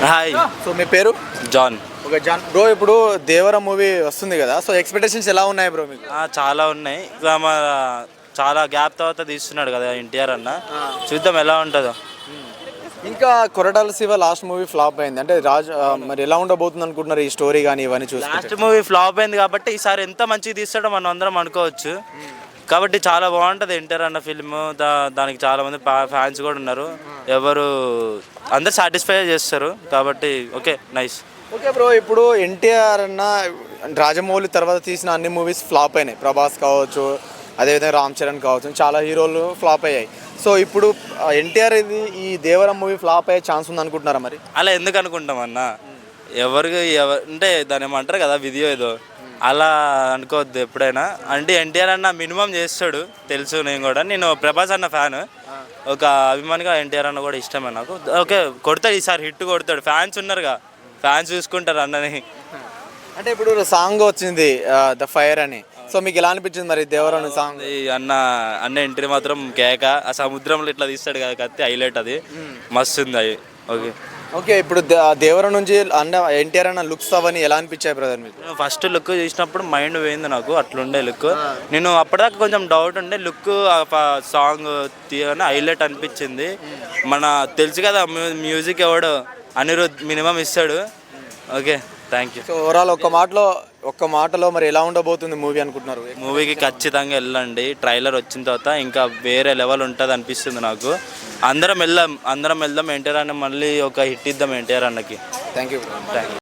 Hi. So మీ పేరు? John. Okay John bro, ఇప్పుడు దేవర movie వస్తుంది కదా, సో ఎక్స్పెక్టేషన్స్ ఎలా ఉన్నాయి బ్రో మీకు? చాలా ఉన్నాయి. ఇక చాలా గ్యాప్ తర్వాత తీస్తున్నాడు కదా ఎన్టీఆర్ అన్న. చూద్దాం ఎలా ఉంటుందో. ఇంకా Koratala Shiva last movie flop అయింది అంటే మరి ఎలా ఉండబోతుంది అనుకుంటున్నారు ఈ స్టోరీ కానీ ఇవన్నీ చూస్తే? లాస్ట్ మూవీ ఫ్లాప్ అయింది కాబట్టి ఈసారి ఎంత మంచిగా తీస్తాడో మనం అందరం అనుకోవచ్చు. కాబట్టి చాలా బాగుంటుంది ఎన్టీఆర్ అన్న ఫిల్మ్. దానికి చాలా మంది ఫ్యాన్స్ కూడా ఉన్నారు. అందరు సాటిస్ఫై చేస్తారు కాబట్టి ఓకే నైస్. ఓకే బ్రో, ఇప్పుడు ఎన్టీఆర్ అన్న రాజమౌళి తర్వాత తీసిన అన్ని మూవీస్ ఫ్లాప్ అయినాయి. ప్రభాస్ కావచ్చు, అదేవిధంగా రామ్ చరణ్ కావచ్చు, చాలా హీరోలు ఫ్లాప్ అయ్యాయి. సో ఇప్పుడు ఎన్టీఆర్ ఇది ఈ దేవరం మూవీ ఫ్లాప్ అయ్యే ఛాన్స్ ఉంది అనుకుంటున్నారా మరి? అలా ఎందుకు అనుకుంటాం అన్న? అంటే దాని ఏమంటారు కదా విధియో ఏదో అలా అనుకోవద్దు ఎప్పుడైనా. అంటే ఎన్టీఆర్ అన్న మినిమం చేస్తాడు తెలుసు. నేను ప్రభాస్ అన్న ఫ్యాన్, ఒక అభిమానిగా ఎన్టీఆర్ అన్న కూడా ఇష్టమే నాకు. ఓకే కొడతాడు ఈసారి, హిట్ కొడతాడు. ఫ్యాన్స్ ఉన్నారుగా, ఫ్యాన్స్ చూసుకుంటారు అన్నని. అంటే ఇప్పుడు సాంగ్ వచ్చింది ద ఫైర్ అని, సో మీకు ఎలా అనిపించింది మరి దేవరం సాంగ్? అన్న ఎంట్రీ మాత్రం కేక. ఆ సముద్రంలో ఇట్లా తీస్తాడు కదా కత్తి, హైలైట్ అది మస్తు ఉంది అది. ఓకే ఓకే, ఇప్పుడు దేవరం నుంచి అన్న ఎన్టీఆర్ అన్న లుక్స్ అవన్నీ ఎలా అనిపించాయి బ్రదర్ మీకు? ఫస్ట్ లుక్ చూసినప్పుడు మైండ్ పోయింది నాకు, అట్లుండే లుక్. నేను అప్పటిదాకా కొంచెం డౌట్ ఉండే, లుక్ సాంగ్ తీయని హైలైట్ అనిపించింది. మన తెలుసు కదా మ్యూజిక్ ఎవడు అనిరుద్ మినిమం ఇస్తాడు. Okay thank you. So overall ఒక్క మాటలో మరి ఎలా ఉండబోతుంది మూవీ అనుకుంటున్నారు? మూవీకి ఖచ్చితంగా వెళ్ళండి. ట్రైలర్ వచ్చిన తర్వాత ఇంకా వేరే లెవెల్ ఉంటుంది అనిపిస్తుంది నాకు. అందరం వెళ్దాం ఎన్టీఆర్ అన్న మళ్ళీ ఒక హిట్ ఇద్దాం ఎన్టీఆర్ అన్నకి. Thank you.